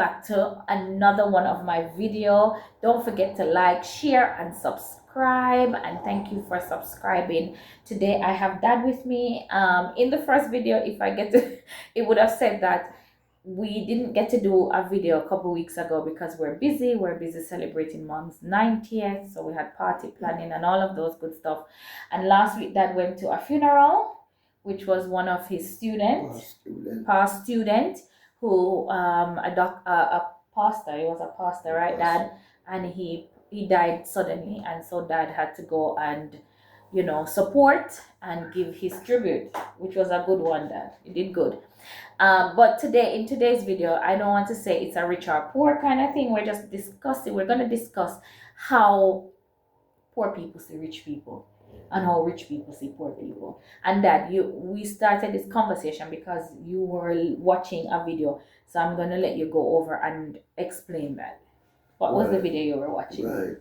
back to another one of my video. Don't forget to like, share, and subscribe. And thank you for subscribing. Today I have Dad with me. In the first video, if I get to, it would have said that we didn't get to do a video a couple weeks ago because we're busy celebrating Mom's 90th, so we had party planning and all of those good stuff. And last week Dad went to a funeral, which was one of his students, past student, who a pastor. He was a pastor, right, Dad? And he died suddenly, and so Dad had to go and support and give his tribute, which was a good one. Dad, you did good. But in today's video, I don't want to say it's a rich or poor kind of thing. We're going to discuss how poor people see rich people and how rich people see poor people. And Dad, we started this conversation because you were watching a video, so I'm going to let you go over and explain that. What was the video you were watching? Right,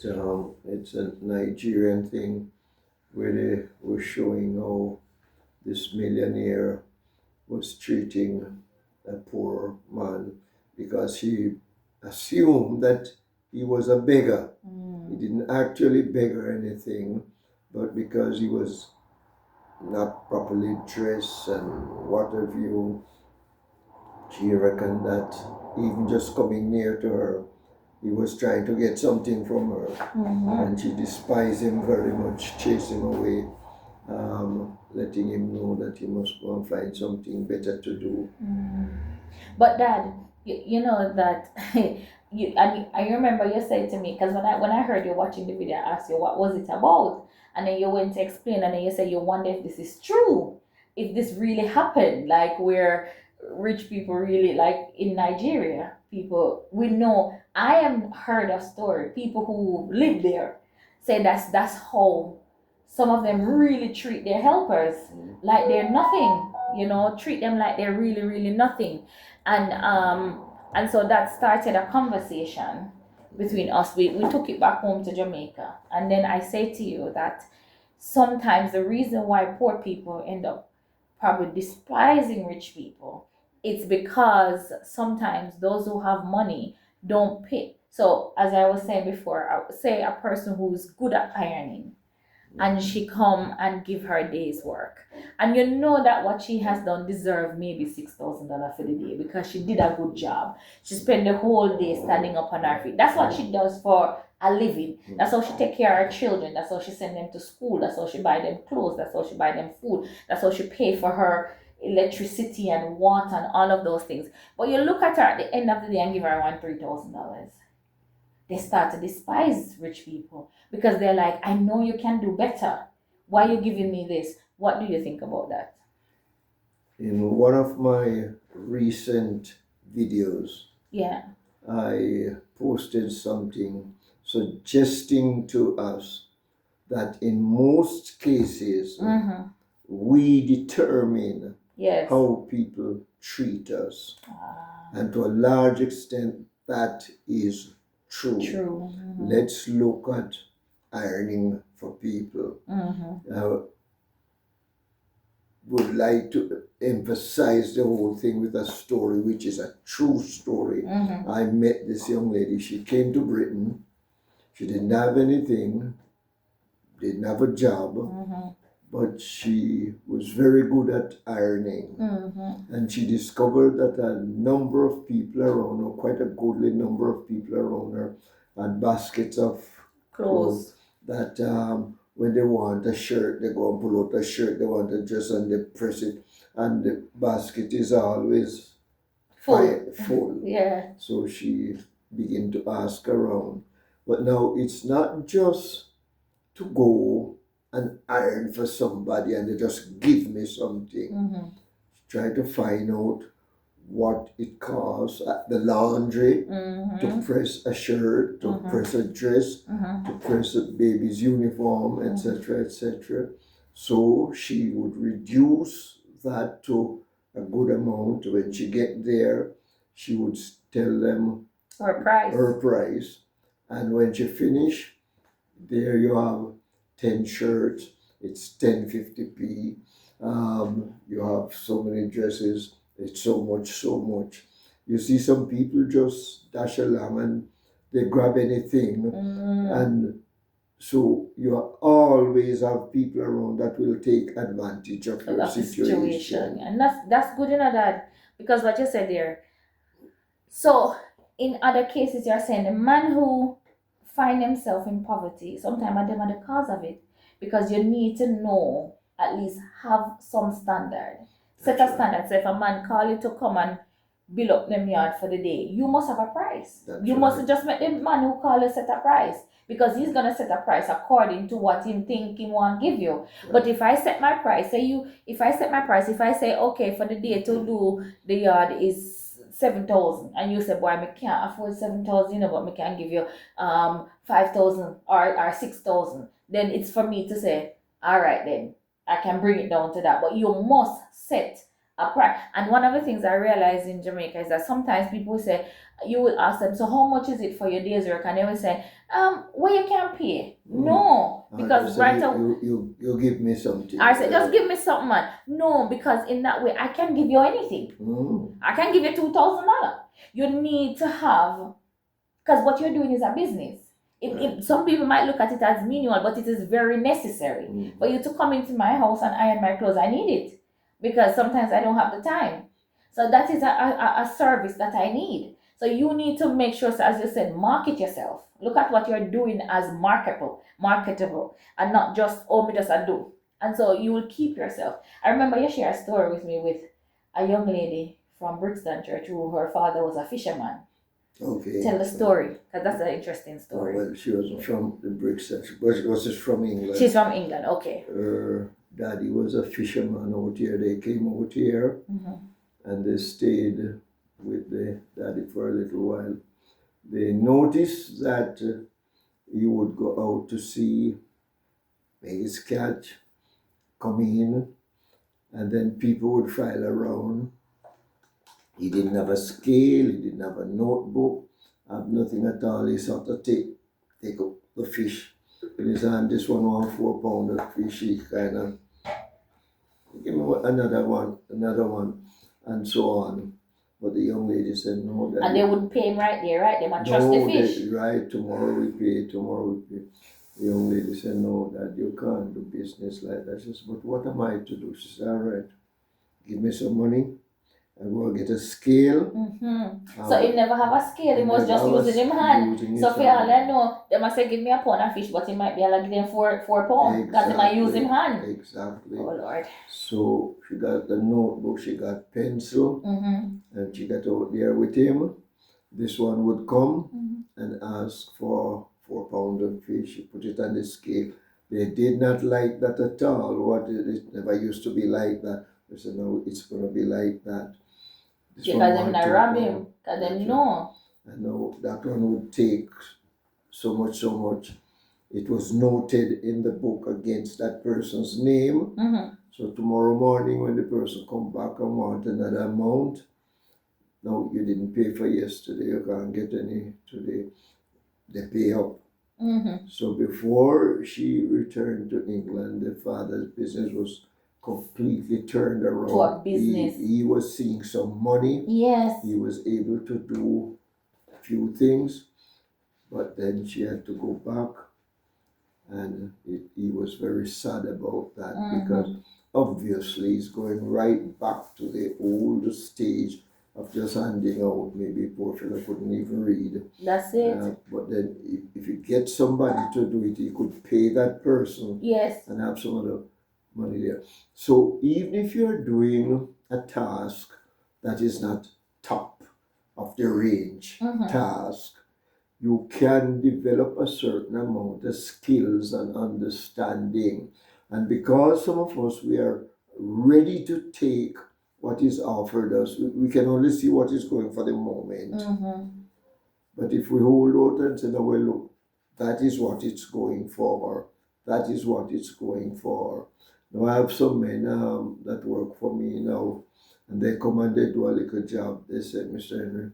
it's a Nigerian thing where they were showing how this millionaire was treating a poor man because he assumed that he was a beggar. He didn't actually beg or anything, but because he was not properly dressed and what have you, she reckoned that even just coming near to her, he was trying to get something from her, and she despised him very much, chased him away, letting him know that he must go and find something better to do. But Dad, you know that I remember you said to me, because when I heard you watching the video, I asked you what was it about, and then you went to explain, and then you said you wonder if this is true, if this really happened, like where rich people really, like in Nigeria, people we know. I have heard a story, people who live there say that's how some of them really treat their helpers like they're nothing, treat them like they're really, really nothing. And so that started a conversation between us. We took it back home to Jamaica. And then I say to you that sometimes the reason why poor people end up probably despising rich people, it's because sometimes those who have money don't pay. So as I was saying before, I would say a person who's good at ironing, and she come and give her a day's work, and you know that what she has done deserve maybe $6,000 for the day because she did a good job. She spent the whole day standing up on her feet. That's what she does for a living. That's how she take care of her children. That's how she send them to school. That's how she buy them clothes. That's how she buy them food. That's how she pay for her electricity and water and all of those things. But you look at her at the end of the day and give her $3,000. They start to despise rich people because they're like, I know you can do better. Why are you giving me this? What do you think about that? In one of my recent videos, I posted something suggesting to us that in most cases, we determine how people treat us. And to a large extent, that is true. Let's look at ironing for people. I would like to emphasize the whole thing with a story, which is a true story. I met this young lady. She came to Britain. She didn't have anything, didn't have a job, but she was very good at ironing. And she discovered that a number of people around her, quite a goodly number of people around her, had baskets of clothes that when they want a shirt, they go and pull out a shirt, they want a dress and they press it, and the basket is always full. So she began to ask around. But now it's not just to go and iron for somebody and they just give me something. Try to find out what it costs at the laundry to press a shirt, to press a dress, to press a baby's uniform, etc., etc. So she would reduce that to a good amount. When she get there, she would tell them her price. And when she finish, there you have 10 shirts, it's 10.50p. You have so many dresses, it's so much. You see some people just dash along and they grab anything, and so you always have people around that will take advantage of your Of the situation. situation. And that's good, Dad, because what you said there. So in other cases, you're saying the man who find himself in poverty, sometimes them are the cause of it, because you need to know, at least have some standard. Set That's a right. standard. So if a man call you to come and build up them yard for the day, you must have a price. That's You right. mustn't just make the man who call you set a price, because he's gonna set a price according to what he think he want give you. But if I set my price, if I set my price, if I say okay, for the day to do the yard is 7,000, and you say, boy, I can't afford 7,000, but I can give you 5,000 or 6,000, then it's for me to say, all right, then I can bring it down to that. But you must set a price. And one of the things I realize in Jamaica is that sometimes people say, you will ask them, so how much is it for your day's work? And they will say, well, you can't pay. No, because right now you give me something. I said, just give me something, man. No, because in that way, I can give you anything. I can give you $2,000. You need to have, because what you're doing is a business. Some people might look at it as menial, but it is very necessary for you to come into my house and iron my clothes. I need it because sometimes I don't have the time. So that is a service that I need. So you need to make sure, so as you said, market yourself. Look at what you're doing as marketable, and not just, me just a do. And so you will keep yourself. I remember you shared a story with me with a young lady from Brixton Church who her father was a fisherman. Okay. Tell the story, because that's an interesting Oh, story. well, she wasn't from the Brixton. Was from England. She's from England, okay. Her daddy was a fisherman out here. They came out here and they stayed with the daddy for a little while. They noticed that he would go out to sea, make his catch, come in, and then people would file around. He didn't have a scale, he didn't have a notebook, have nothing at all. He sort of take up the fish in his hand. This one 4 pound of fish. He kind of give me another one, and so on. But the young lady said no. And they wouldn't pay him right there, right? They might trust the fish. Right, tomorrow we pay. The young lady said, no, Dad, you can't do business like that. She said, but what am I to do? She said, all right, give me some money. I go get a scale. So he never have a scale, he was just using him hand. So for all I know, they must say give me a pound of fish, but he might be able to give them 4 pounds because they might use him hand. Exactly. Oh Lord. So she got the notebook, she got pencil, and she got out there with him. This one would come and ask for 4 pounds of fish. She put it on the scale. They did not like that at all. It never used to be like that. They said, no, it's going to be like that. Because them not rob him, because them know. And now that one would take so much. It was noted in the book against that person's name. So tomorrow morning when the person come back and want another amount, no, you didn't pay for yesterday, you can't get any today. They pay up. So before she returned to England, the father's business was completely turned around. To a business. He was seeing some money. Yes. He was able to do a few things, but then she had to go back, and he was very sad about that because obviously he's going right back to the old stage of just handing out. Maybe poor fellow couldn't even read. That's it. But then if you get somebody to do it, you could pay that person. Yes. And have some other money there. So even if you're doing a task that is not top of the range task, you can develop a certain amount of skills and understanding. And because some of us, we are ready to take what is offered us, we can only see what is going for the moment. But if we hold out and say, no, well, look, that is what it's going for. That is what it's going for. Now I have some men that work for me now, and they come and they do a little job. They say, Mr. Henry,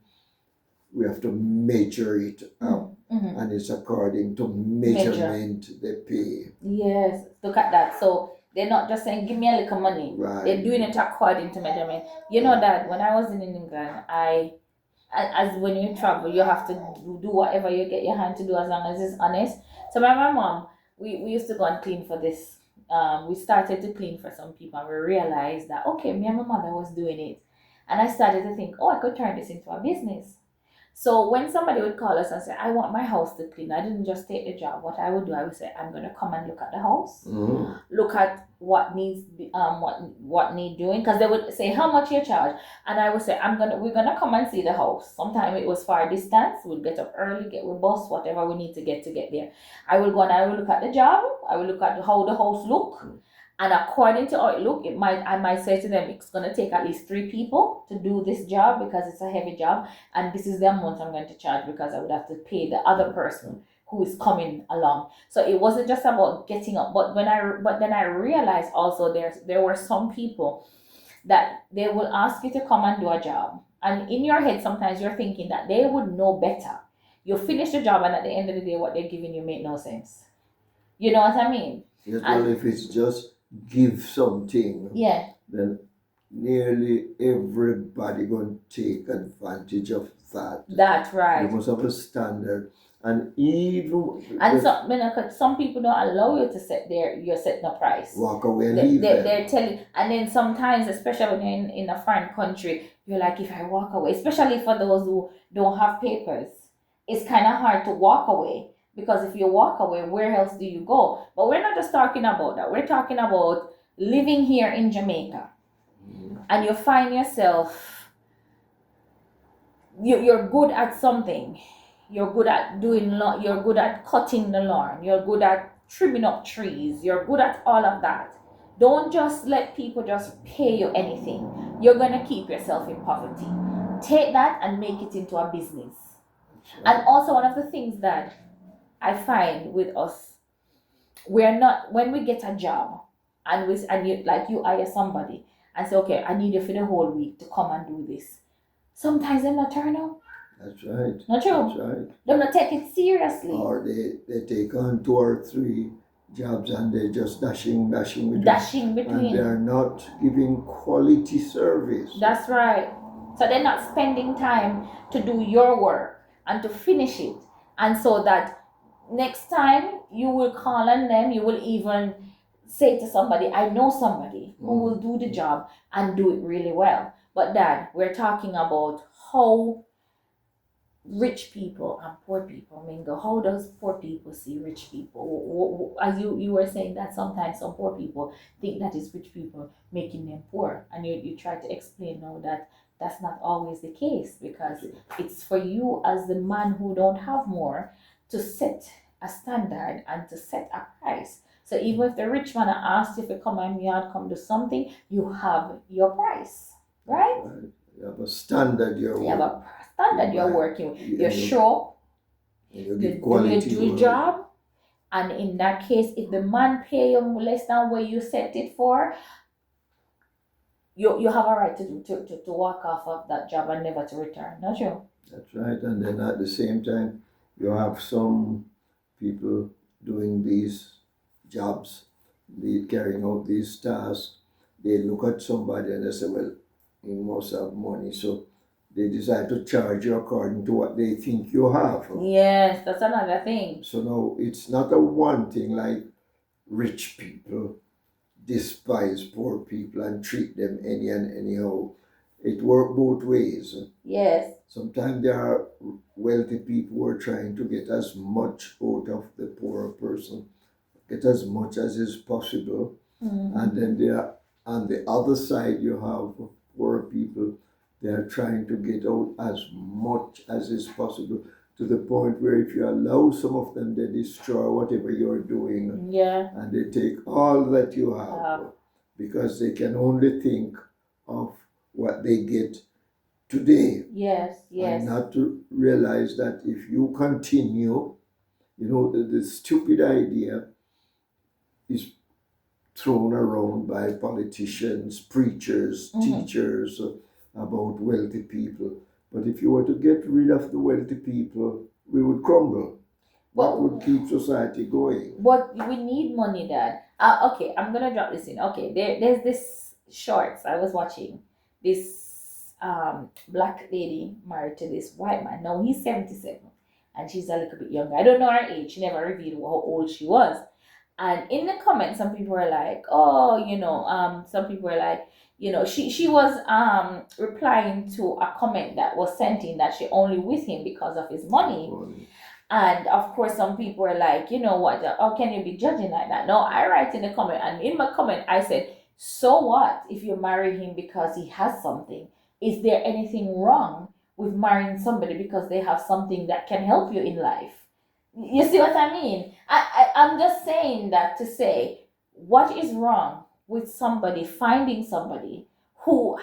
we have to measure it up, and it's according to measurement they pay. Yes, look at that. So they're not just saying, give me a little money. Right. They're doing it according to measurement. You know that when I was in England, I as when you travel, you have to do whatever you get your hand to do as long as it's honest. So my mom, we used to go and clean for this. We started to clean for some people, and we realized that okay, me and my mother was doing it, and I started to think, oh, I could turn this into a business. So when somebody would call us and say, I want my house to clean, I didn't just take the job. What I would do, I would say, I'm going to come and look at the house, look at what needs what need doing, because they would say how much you charge, and I would say we're gonna come and see the house. Sometimes it was far distance. We'll get up early, get with bus, whatever we need to get there. I will go and I will look at the job. I will look at how the house look. And according to how it look, I might say to them, it's gonna take at least 3 people to do this job because it's a heavy job, and this is the amount I'm going to charge because I would have to pay the other person who is coming along. So it wasn't just about getting up, but then I realized also there were some people that they will ask you to come and do a job, and in your head sometimes you're thinking that they would know better. You finish the job, and at the end of the day, what they're giving you make no sense. You know what I mean? Yes, well, if it's just give something, then nearly everybody going to take advantage of that. That's right. You must have a standard, and even some people don't allow you to set you're setting a price. Walk away and leave. They're telling, and then sometimes, especially when you're in a foreign country, you're like, if I walk away, especially for those who don't have papers, it's kind of hard to walk away. Because if you walk away, where else do you go? But we're not just talking about that. We're talking about living here in Jamaica. And you find yourself, you're good at something. You're good at you're good at cutting the lawn. You're good at trimming up trees. You're good at all of that. Don't just let people just pay you anything. You're going to keep yourself in poverty. Take that and make it into a business. And also one of the things that I find with us, we're not, when we get a job and you hire somebody and say, okay, I need you for the whole week to come and do this. Sometimes they're not turn up. That's right. Not true. That's right. They're not take it seriously. Or they take on 2 or 3 jobs and they're just dashing between. And they're not giving quality service. That's right. So they're not spending time to do your work and to finish it. And so that next time you will call on them, you will even say to somebody, I know somebody who will do the job and do it really well. But Dad, we're talking about how rich people and poor people mingle. How does poor people see rich people? As you were saying that sometimes some poor people think that it's rich people making them poor. And you try to explain now that that's not always the case, because it's for you as the man who don't have more to set a standard and to set a price. So even if the rich man asked you to come and come do something, you have your price, right? You have a standard you're working with. You show up, you do your job, and in that case, if the man pay you less than what you set it for, you have a right to walk off of that job and never to return. Not true? That's right. And then at the same time, you have some people doing these jobs, carrying out these tasks. They look at somebody and they say, well, he must have money, so they decide to charge you according to what they think you have. Yes, that's another thing. So now it's not a one thing like rich people despise poor people and treat them any and anyhow. It works both ways. Yes. Sometimes there are wealthy people who are trying to get as much out of the poorer person, get as much as is possible. And then there, on the other side, you have poor people. They are trying to get out as much as is possible, to the point where if you allow some of them, they destroy whatever you're doing. Yeah. And they take all that you have because they can only think of what they get today. Yes. And not to realize that if you continue, the stupid idea is thrown around by politicians, preachers, teachers about wealthy people. But if you were to get rid of the wealthy people, we would crumble. What would keep society going? But we need money, Dad. Okay, I'm gonna drop this in. Okay, there's this shorts I was watching. This black lady married to this white man. Now he's 77 and she's a little bit younger. I don't know her age. She never revealed how old she was. And in the comments, some people were like, oh, some people were like, she was replying to a comment that was sent in that she only with him because of his money. And of course, some people were like, you know what, how can you be judging like that? No, I write in the comment, and in my comment, I said, so what if you marry him because he has something? Is there anything wrong with marrying somebody because they have something that can help you in life? You see what I mean? I'm just saying that to say, what is wrong with somebody finding somebody who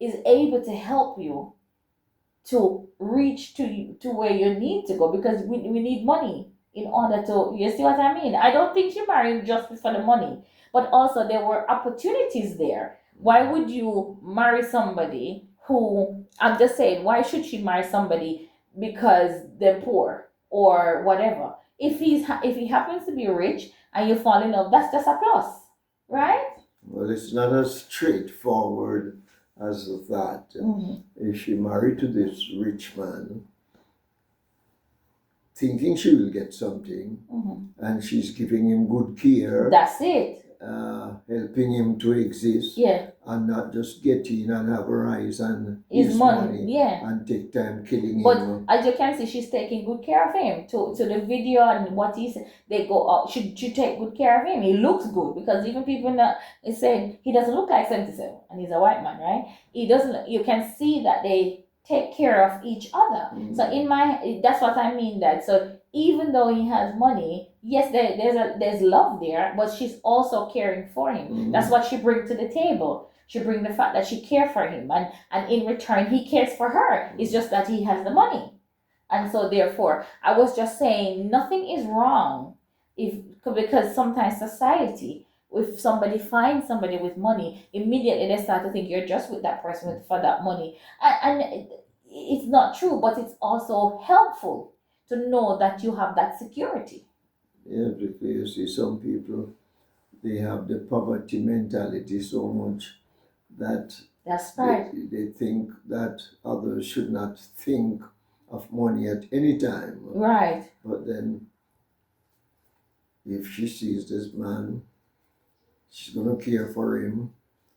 is able to help you to reach to where you need to go, because we need money in order to, you see what I mean? I don't think she married just for the money, but also there were opportunities there. Why would you marry somebody who, I'm just saying, why should she marry somebody because they're poor or whatever? If he happens to be rich and you fall in love, that's just a plus, right? Well, it's not as straightforward as that. If she married to this rich man, thinking she will get something, and she's giving him good care. That's it. Helping him to exist. Yeah. And not just get in and have her eyes on his money. Yeah. And take time killing but him. But as you can see, she's taking good care of him. To the video and what he said, they go out. She take good care of him. He looks good, because even people that is saying he doesn't look like 77 and he's a white man, right? He doesn't. You can see that they take care of each other. So that's what I mean. That so even though he has money, yes, there's love there, but she's also caring for him. That's what she brings to the table. She brings the fact that she cares for him, and in return he cares for her. It's just that he has the money. And so therefore, I was just saying nothing is wrong because sometimes society, if somebody finds somebody with money, immediately they start to think you're just with that person for that money. And it's not true, but it's also helpful to know that you have that security. Yeah, because you see some people, they have the poverty mentality so much that that's right. They think that others should not think of money at any time. Right. But then, if she sees this man, she's going to care for him.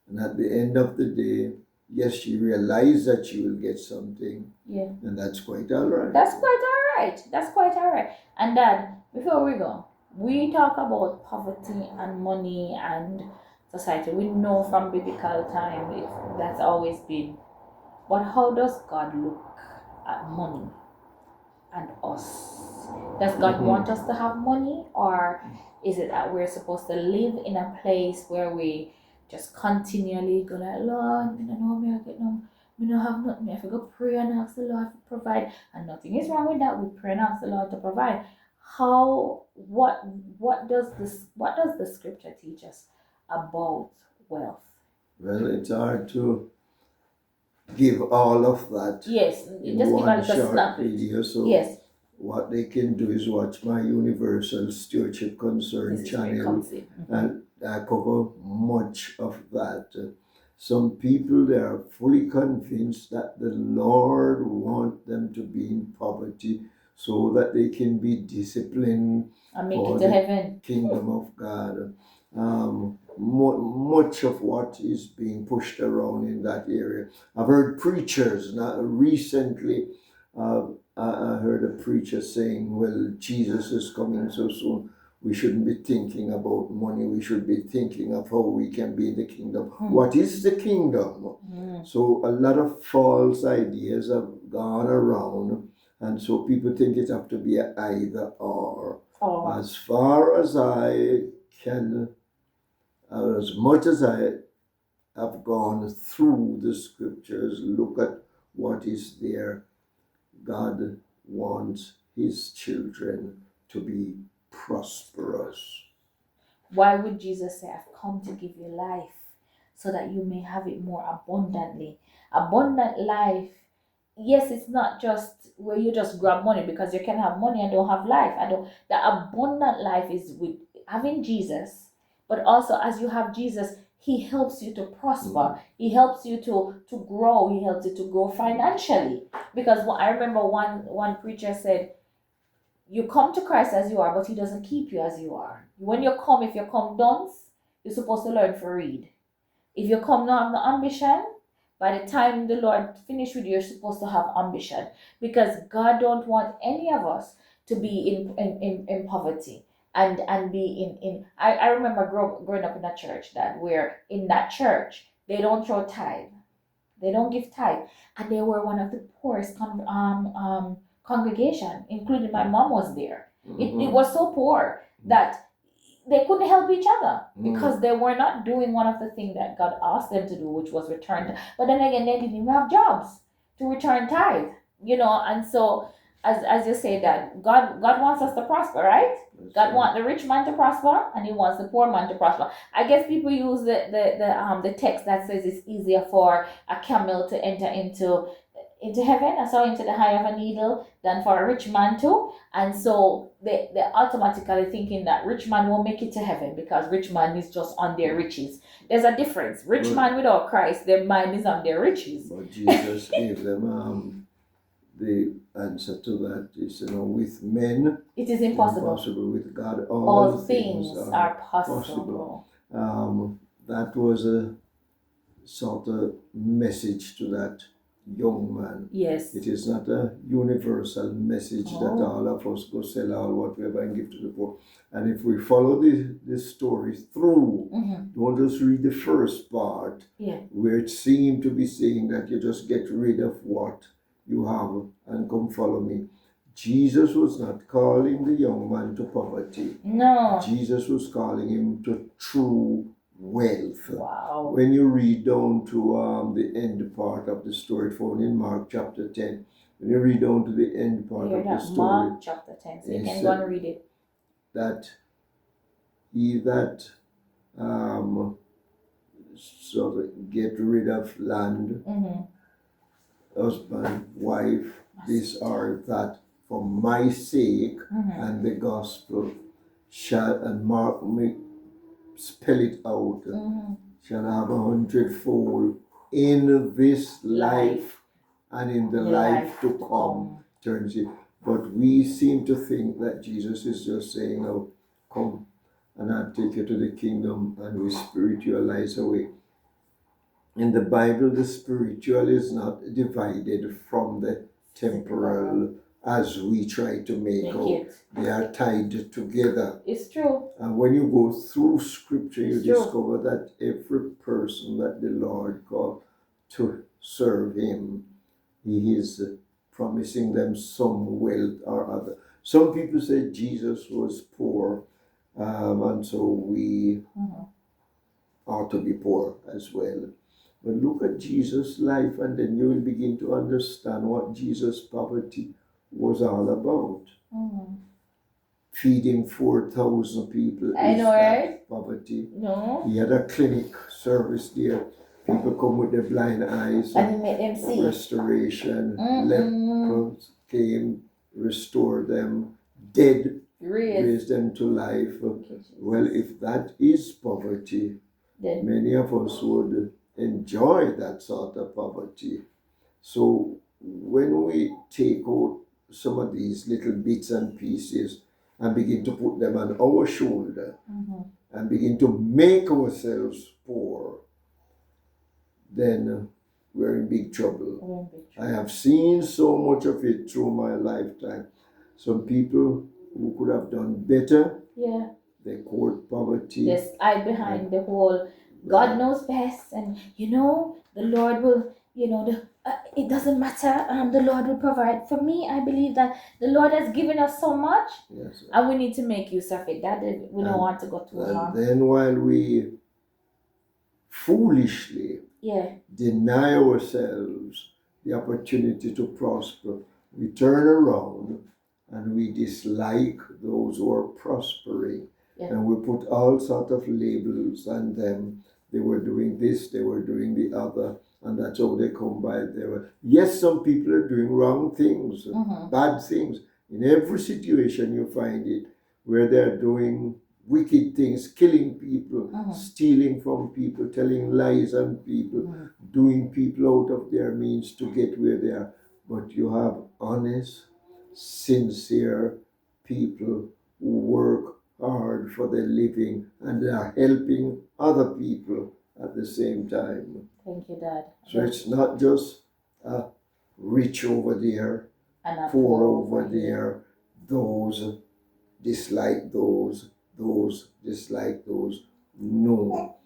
And at the end of the day, yes, she realizes that she will get something. Yeah. And that's quite all right. That's quite all right. That's quite all right. And Dad, before we go, we talk about poverty and money and society. We know from biblical time that's always been. But how does God look at money and us? Does God want us to have money, or is it that we're supposed to live in a place where we just continually go like, Lord, I don't know me, I get no, me don't have nothing. I have to go pray and ask the Lord to provide, and nothing is wrong with that. We pray and ask the Lord to provide. What does the scripture teach us about wealth? Well, it's hard to give all of that. Yes, in just one give a short snap. video. So yes. What they can do is watch my Universal Stewardship Concern channel, and I cover much of that. Some people, they are fully convinced that the Lord wants them to be in poverty so that they can be disciplined and make it to heaven. Kingdom of God. Much of what is being pushed around in that area. I've heard preachers recently. I heard a preacher saying, well, Jesus is coming so soon. We shouldn't be thinking about money. We should be thinking of how we can be in the kingdom. What is the kingdom? So a lot of false ideas have gone around. And so people think it have to be an either or. As far as I can, as much as I have gone through the scriptures, look at what is there. God wants his children to be prosperous. Why would Jesus say, I've come to give you life so that you may have it more abundantly? Abundant life, yes, it's not just where you just grab money, because you can have money and don't have life. The abundant life is with having Jesus, but also as you have Jesus, he helps you to prosper. He helps you to grow. He helps you to grow financially. Because I remember one preacher said, you come to Christ as you are, but he doesn't keep you as you are. When you come, if you come dunce, you're supposed to learn to read. If you come not have no ambition, by the time the Lord finish with you, you're supposed to have ambition. Because God don't want any of us to be in poverty and be in I remember growing up in a church that where in that church they don't throw tithe. They don't give tithe. And they were one of the poorest congregation, including my mom was there. It was so poor that they couldn't help each other because they were not doing one of the things that God asked them to do, which was return. But then again, they didn't even have jobs to return tithe, and so as you say that God wants us to prosper, right? God wants the rich man to prosper, and He wants the poor man to prosper. I guess people use the text that says it's easier for a camel to enter into heaven, so into the eye of a needle, than for a rich man to. And so they're automatically thinking that rich man won't make it to heaven because rich man is just on their riches. There's a difference. Rich man without Christ, their mind is on their riches. But Jesus gave them the answer to that is, with men it is impossible. With God, all things are possible. That was a sort of message to that young man. Yes. It is not a universal message that all of us go sell all whatever and give to the poor. And if we follow this story through, don't just read the first part, where it seemed to be saying that you just get rid of what you have and come follow me. Jesus was not calling the young man to poverty. No. Jesus was calling him to true wealth. Wow. When you read down to the end part of the story found in Mark chapter 10, when you read down to the end part of the story, Mark chapter 10, so you can go and read it. That he that sort of get rid of land, husband, wife, this or that, for my sake and the gospel shall, and Mark me spell it out, shall have 100-fold in this life and in the life to come. Turns it. But we seem to think that Jesus is just saying, "Oh, come and I'll take you to the kingdom and we spiritualize away." In the Bible, the spiritual is not divided from the temporal as we try to make out. They are tied together. It's true. And when you go through scripture, you discover that every person that the Lord called to serve him, he is promising them some wealth or other. Some people say Jesus was poor, and so we ought to be poor as well. But look at Jesus' life, and then you will begin to understand what Jesus' poverty was all about. Feeding 4,000 people. I know, right? Poverty. No. He had a clinic service there. People come with their blind eyes. And he made them see. Restoration. Lepers came, restored them. Dead, raised them to life. Well, if that is poverty, then many of us would enjoy that sort of poverty. So when we take out some of these little bits and pieces and begin to put them on our shoulder and begin to make ourselves poor, then we're in big trouble. I have seen so much of it through my lifetime. Some people who could have done better, they court poverty. Yes, I behind the whole God knows best, and the Lord will, it doesn't matter, the Lord will provide. For me, I believe that the Lord has given us so much, and we need to make use of it. That we don't want to go too long. And then while we foolishly deny ourselves the opportunity to prosper, we turn around and we dislike those who are prospering. And we put all sorts of labels on them. They were doing this, they were doing the other, and that's how they come by. Yes, some people are doing wrong things, bad things. In every situation you find it, where they're doing wicked things, killing people, stealing from people, telling lies on people, doing people out of their means to get where they are. But you have honest, sincere people who work hard for their living and they are helping other people at the same time. Thank you, Dad. So it's not just rich over there, and poor over there, those dislike those dislike those. No.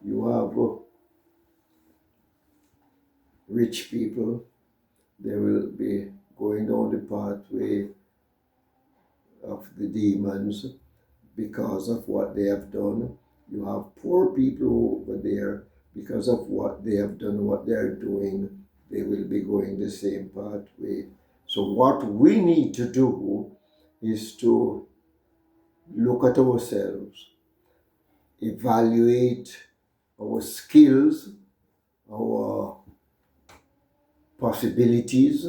You have rich people, they will be going down the pathway of the demons because of what they have done. You have poor people over there because of what they have done, what they are doing. They will be going the same pathway. So what we need to do is to look at ourselves, evaluate our skills, our possibilities,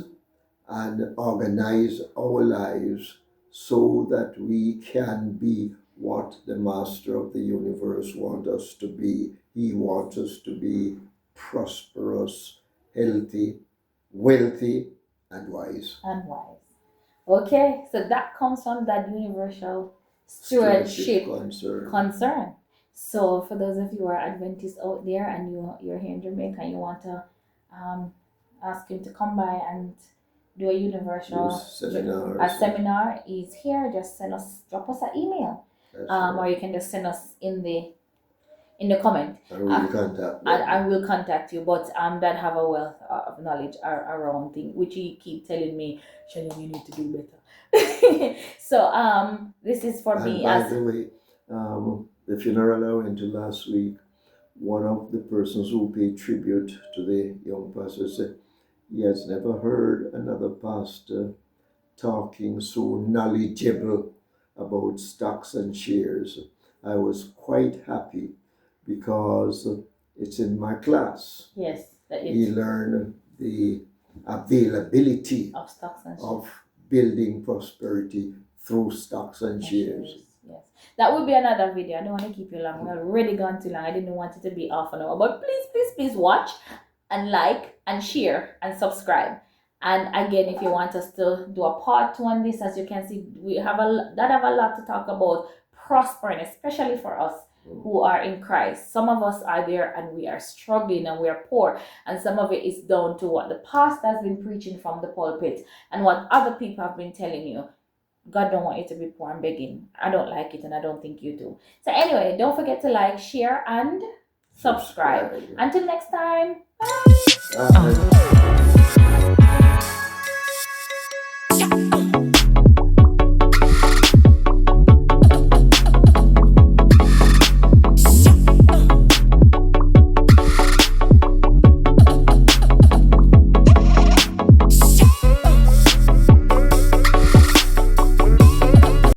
and organize our lives so that we can be what the Master of the universe wants us to be. He wants us to be prosperous, healthy, wealthy, and wise. Okay, so that comes from that universal stewardship concern. So for those of you who are Adventists out there and you're here in Jamaica and you want to ask him to come by and do a universal seminar, is here. Just drop us an email. Or you can just send us in the comment. And we'll contact you. But that have a wealth of knowledge around things, which he keep telling me, Shelley, you need to do better. So this is for me. By the way, the funeral I went to last week, one of the persons who paid tribute to the young pastor said he has never heard another pastor talking so knowledgeable about stocks and shares. I was quite happy because it's in my class. Yes. He learned the availability of stocks and of building prosperity through stocks and shares. Yes. That would be another video. I don't want to keep you long. We're already gone too long. I didn't want it to be half an hour. But please watch and like and share and subscribe. And again, if you want us to do a part 2 on this, as you can see, we have a lot to talk about prospering, especially for us who are in Christ. Some of us are there and we are struggling and we are poor, and some of it is down to what the pastor has been preaching from the pulpit and what other people have been telling you. God don't want you to be poor and begging. I don't like it, and I don't think you do. So anyway, don't forget to like, share, and subscribe. Until next time, bye.